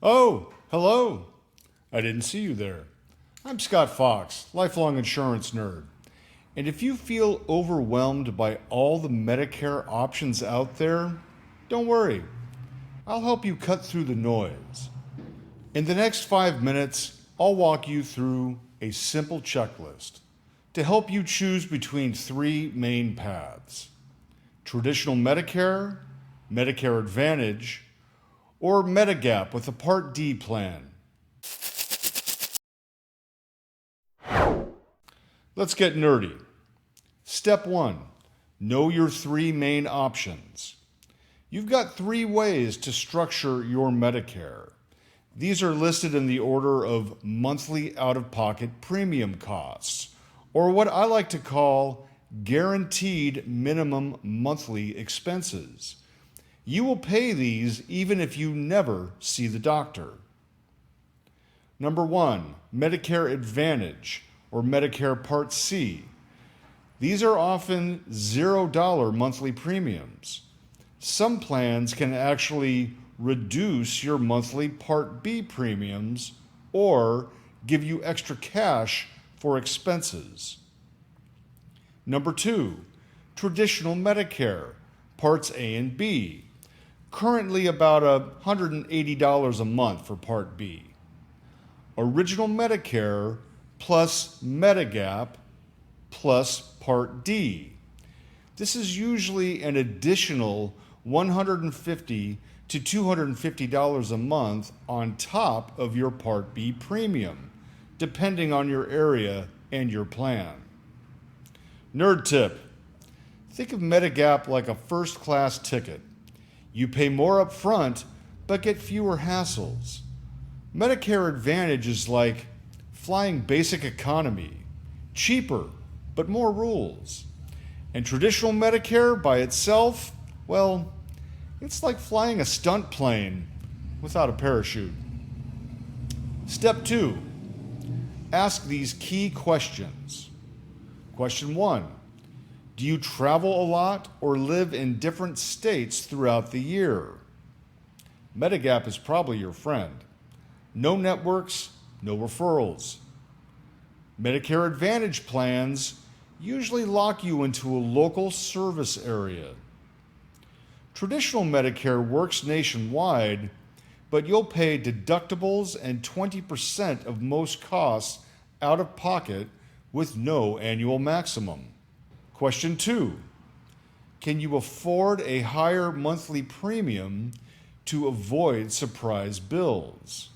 Oh, hello. I didn't see you there. I'm Scott Fox, lifelong insurance nerd. And if you feel overwhelmed by all the Medicare options out there, don't worry. I'll help you cut through the noise. In the next 5 minutes, I'll walk you through a simple checklist to help you choose between three main paths: traditional Medicare, Medicare Advantage, or Medigap with a Part D plan. Let's get nerdy. Step 1. Know your three main options. You've got three ways to structure your Medicare. These are listed in the order of monthly out-of-pocket premium costs, or what I like to call guaranteed minimum monthly expenses. You will pay these even if you never see the doctor. Number 1, Medicare Advantage or Medicare Part C. These are often $0 monthly premiums. Some plans can actually reduce your monthly Part B premiums or give you extra cash for expenses. Number 2, traditional Medicare, Parts A and B. Currently about $180 a month for Part B. Original Medicare plus Medigap plus Part D. This is usually an additional $150 to $250 a month on top of your Part B premium, depending on your area and your plan. Nerd tip: think of Medigap like a first-class ticket. You pay more up front, but get fewer hassles. Medicare Advantage is like flying basic economy, cheaper, but more rules. And traditional Medicare by itself, well, it's like flying a stunt plane without a parachute. Step 2, ask these key questions. Question 1, do you travel a lot or live in different states throughout the year? Medigap is probably your friend. No networks, no referrals. Medicare Advantage plans usually lock you into a local service area. Traditional Medicare works nationwide, but you'll pay deductibles and 20% of most costs out of pocket with no annual maximum. Question 2, can you afford a higher monthly premium to avoid surprise bills?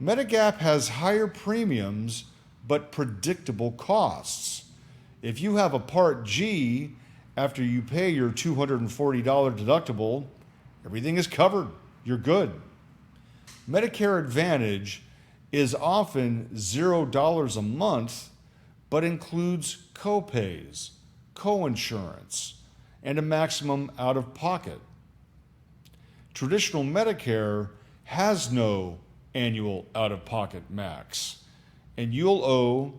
Medigap has higher premiums but predictable costs. If you have a Part G, after you pay your $240 deductible, everything is covered. You're good. Medicare Advantage is often $0 a month, but includes copays, coinsurance, and a maximum out-of-pocket. Traditional Medicare has no annual out-of-pocket max, and you'll owe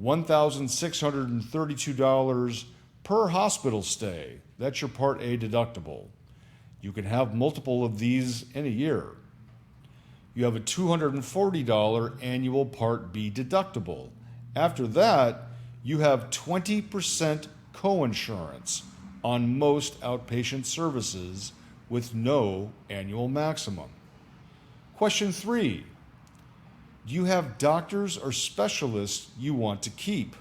$1,632 per hospital stay. That's your Part A deductible. You can have multiple of these in a year. You have a $240 annual Part B deductible. After that, you have 20% coinsurance on most outpatient services with no annual maximum. Question 3, do you have doctors or specialists you want to keep?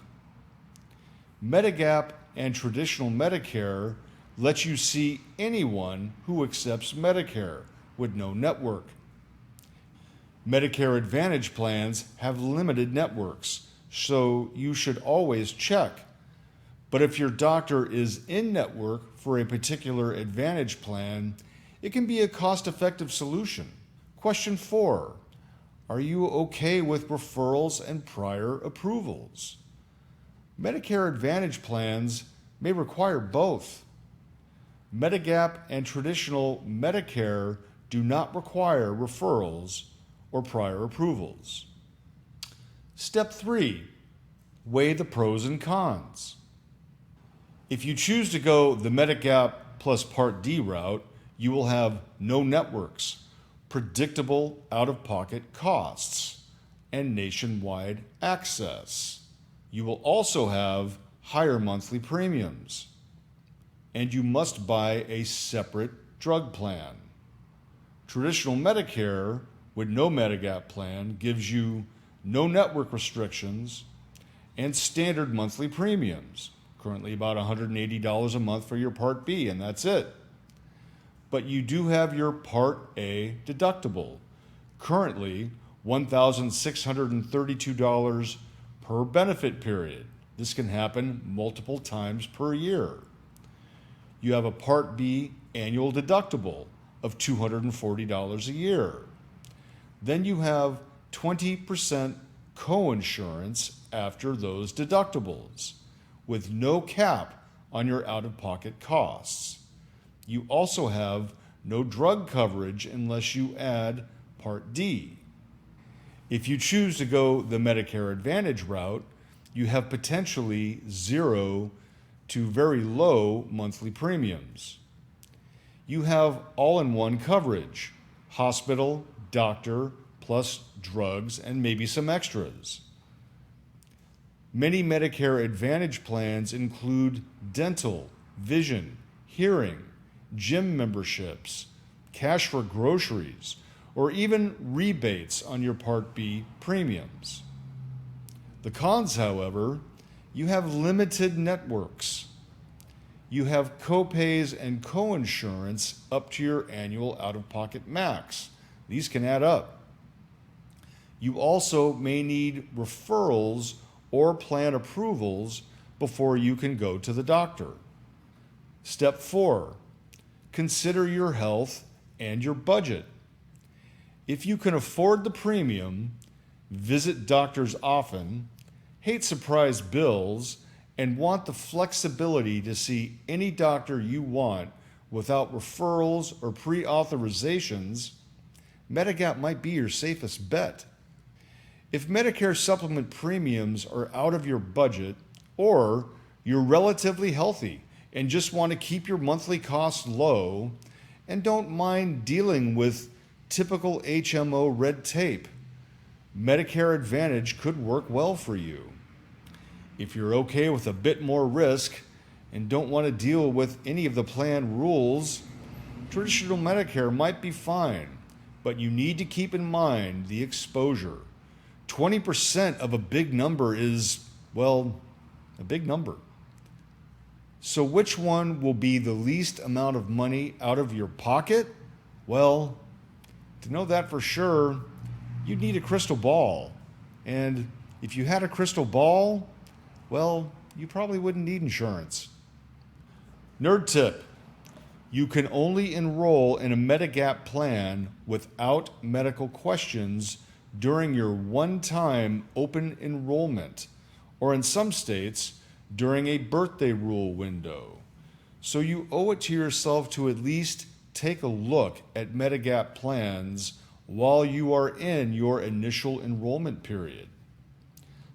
Medigap and traditional Medicare let you see anyone who accepts Medicare with no network. Medicare Advantage plans have limited networks, so you should always check. But if your doctor is in network for a particular Advantage plan, it can be a cost-effective solution. Question 4, are you okay with referrals and prior approvals? Medicare Advantage plans may require both. Medigap and traditional Medicare do not require referrals or prior approvals. Step 3, weigh the pros and cons. If you choose to go the Medigap plus Part D route, you will have no networks, predictable out-of-pocket costs, and nationwide access. You will also have higher monthly premiums, and you must buy a separate drug plan. Traditional Medicare with no Medigap plan gives you no network restrictions and standard monthly premiums, currently about $180 a month for your Part B, and that's it. But you do have your Part A deductible, currently $1,632 per benefit period. This can happen multiple times per year. You have a Part B annual deductible of $240 a year. Then you have 20% coinsurance after those deductibles, with no cap on your out-of-pocket costs. You also have no drug coverage unless you add Part D. If you choose to go the Medicare Advantage route, you have potentially 0 to very low monthly premiums. You have all-in-one coverage, hospital, doctor, plus drugs, and maybe some extras. Many Medicare Advantage plans include dental, vision, hearing, gym memberships, cash for groceries, or even rebates on your Part B premiums. The cons, however, you have limited networks. You have copays and coinsurance up to your annual out-of-pocket max. These can add up. You also may need referrals or plan approvals before you can go to the doctor. Step 4, consider your health and your budget. If you can afford the premium, visit doctors often, hate surprise bills, and want the flexibility to see any doctor you want without referrals or pre-authorizations, Medigap might be your safest bet. If Medicare supplement premiums are out of your budget, or you're relatively healthy and just want to keep your monthly costs low and don't mind dealing with typical HMO red tape, Medicare Advantage could work well for you. If you're okay with a bit more risk and don't want to deal with any of the plan rules, traditional Medicare might be fine, but you need to keep in mind the exposure. 20% of a big number is, well, a big number. So which one will be the least amount of money out of your pocket? Well, to know that for sure, you'd need a crystal ball. And if you had a crystal ball, well, you probably wouldn't need insurance. Nerd tip: you can only enroll in a Medigap plan without medical questions during your one-time open enrollment, or in some states, during a birthday rule window. So you owe it to yourself to at least take a look at Medigap plans while you are in your initial enrollment period.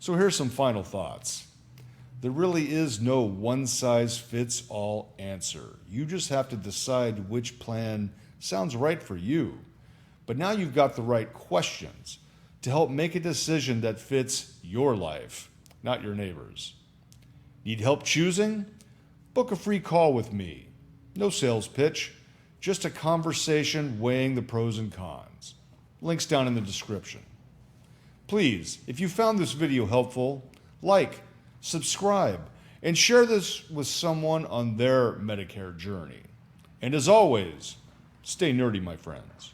So here's some final thoughts. There really is no one-size-fits-all answer. You just have to decide which plan sounds right for you. But now you've got the right questions to help make a decision that fits your life, not your neighbor's. Need help choosing? Book a free call with me. No sales pitch, just a conversation weighing the pros and cons. Links down in the description. Please, if you found this video helpful, like, subscribe, and share this with someone on their Medicare journey. And as always, stay nerdy, my friends.